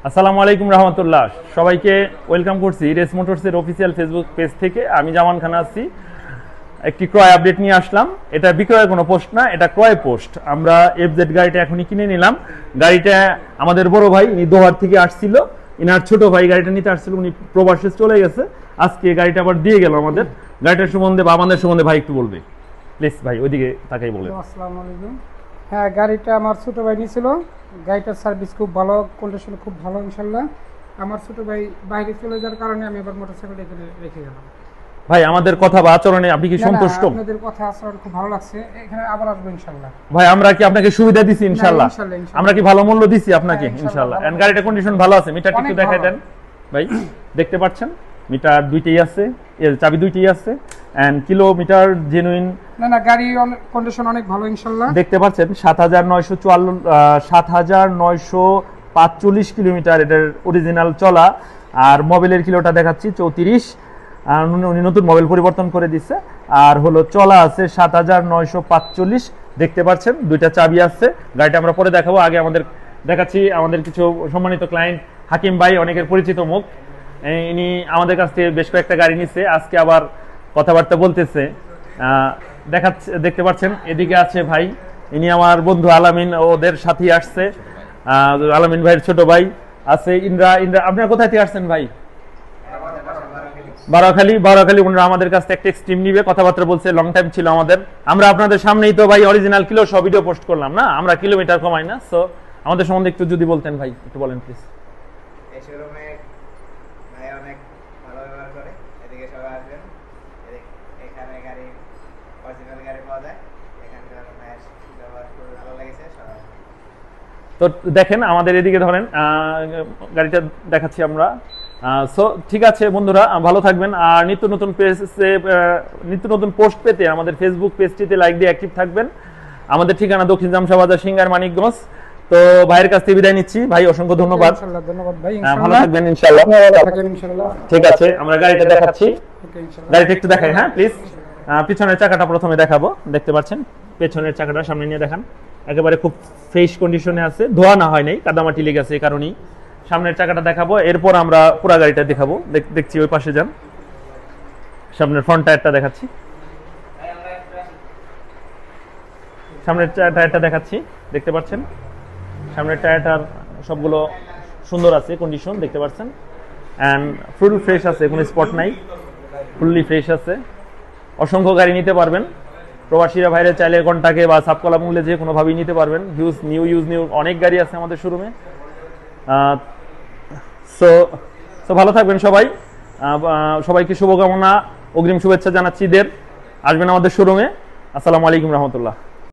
আসসালামু আলাইকুম রহমতুল্লাহ, সবাইকে ওয়েলকাম করছি রেস মোটরসের অফিসিয়াল ফেসবুক পেজ থেকে। আমি জামান খান আসছি, একটি ক্রয় আপডেট নিয়ে আসলাম। এটা বিক্রয়ের কোনো পোস্ট না, এটা ক্রয় পোস্ট। আমরা এফজেড গাড়িটা এখনই কিনে নিলাম। গাড়িটা আমাদের বড় ভাই, ইনি দোহার থেকে আসছিল, ইনার ছোট ভাই গাড়িটা নিতে আসছিল, উনি প্রবাসে চলে গেছে, আজকে গাড়িটা আবার দিয়ে গেল আমাদের। গাড়িটার সম্বন্ধে বা আমাদের সম্বন্ধে ভাই একটু বলবে প্লিজ। ভাই ওইদিকে তাকাই বলে। আসসালামু আলাইকুম। হ্যাঁ, গাড়িটা আমার ছোট ভাই নিয়েছিল। গাড়িটার সার্ভিস খুব ভালো, কন্ডিশন খুব ভালো ইনশাল্লাহ। আমার ছোট ভাই বাইরে চলে যাওয়ার কারণে আমি আবার মোটরসাইকেলটা এখানে রেখে গেলাম। ভাই আমাদের কথা বা আচরণে আপনি কি সন্তুষ্ট? আপনাদের কথা আচরণ খুব ভালো লাগছে, এখানে আবার আসবো ইনশাল্লাহ। ভাই আমরা কি আপনাকে সুবিধা দিছি? ইনশাল্লাহ। আমরা কি ভালো মূল্য দিছি আপনাকে? ইনশাল্লাহ। এন্ড গাড়িটার কন্ডিশন ভালো আছে। মিটারটা একটু দেখাই দেন ভাই। দেখতে পাচ্ছেন মিটার দুইটাই আছে, এর চাবি দুইটাই আছে, এন্ড কিলোমিটার জেনুইন। না গাড়ি কন্ডিশন অনেক ভালো ইনশাল্লাহ। দেখতে পাচ্ছেন 7945 কিলোমিটার এটার অরিজিনাল চলা। আর মোবাইলের কিলোটা দেখাচ্ছি 34। উনি নতুন মোবাইল পরিবর্তন করে দিচ্ছে। আর হলো চলা আছে 7945। দেখতে পাচ্ছেন দুইটা চাবি আছে। গাড়িটা আমরা পরে দেখাবো, আগে আমাদের দেখাচ্ছি আমাদের কিছু সম্মানিত ক্লায়েন্ট হাকিম ভাই, অনেকের পরিচিত মুখ। ইনি আমাদের কাছ থেকে বেশ কয়েকটা গাড়ি নিচ্ছে, আজকে আবার কথাবার্তা বলতেছে। দেখতে পাচ্ছেন এদিকে আছে ভাই, ইনি আমার বন্ধু আলামিন, ওদের সাথেই আসছে। আলামিন ভাইয়ের ছোট ভাই আছে ইন্দ্রা। আপনারা কোথায় থেকে আসছেন ভাই? বারোখালী। ওনারা আমাদের কাছ থেকে একটা এক্সট্রিম নিবে, কথাবার্তা বলছে, লং টাইম ছিল আমাদের। আমরা আপনাদের সামনেই তো ভাই অরিজিনাল কিলো সব ভিডিও পোস্ট করলাম না, আমরা কিলোমিটার কমাই না। সো আমাদের সম্বন্ধে একটু যদি বলতেন ভাই, একটু বলেন প্লিজ। তো দেখেন আমাদের এদিকে ধরেন গাড়িটা দেখাচ্ছি আমরা। সো ঠিক আছে বন্ধুরা, ভালো থাকবেন। আর নিত্য নতুন পোস্ট পেতে আমাদের ফেসবুক পেজটিতে লাইক দিয়ে অ্যাক্টিভ থাকবেন। আমাদের ঠিকানা দক্ষিণ জামশা বাজার, সিঙ্গার, মানিকগঞ্জ। তো ভাইয়ের কাছ থেকে বিদায় নিচ্ছি। ভাই অসংখ্য ধন্যবাদ। ধন্যবাদ ভাই, ভালো থাকবেন ইনশাআল্লাহ। ঠিক আছে, আমরা গাড়িটা দেখাচ্ছি। গাড়িটা একটু দেখাই, হ্যাঁ প্লিজ। পিছনের চাকাটা প্রথমে দেখাবো। দেখতে পাচ্ছেন পেছনের চাকাটা সামনে নিয়ে দেখান। একেবারে খুব ফ্রেশ কন্ডিশনে আছে, ধোয়া না হয় নাই, কাদামাটি লেগে আছে, এই কারণেই। সামনের চাকাটা দেখাবো, এরপর আমরা পুরো গাড়িটা দেখাবো। দেখছি ওই পাশে যান, সামনের ফ্রন্ট টায়ারটা দেখাচ্ছি। সামনের টায়ারটা দেখাচ্ছি, দেখতে পাচ্ছেন সামনের টায়ারটার সবগুলো সুন্দর আছে, কন্ডিশন দেখতে পাচ্ছেন। অ্যান্ড ফুল ফ্রেশ আছে, কোনো স্পট নাই, ফুললি ফ্রেশ আছে। অসংখ্য গাড়ি নিতে পারবেন। প্রবাসীরা ভাইরে চাইলে কন্টাকে বা সাবকলা মূল্যে যে কোনোভাবেই নিতে পারবেন। ইউজ নিউ অনেক গাড়ি আছে আমাদের শোরুমে। সো ভালো থাকবেন সবাই। সবাইকে শুভকামনা, অগ্রিম শুভেচ্ছা জানাচ্ছি ঈদের। আসবেন আমাদের শোরুমে। আসসালামু আলাইকুম রহমতুল্লাহ।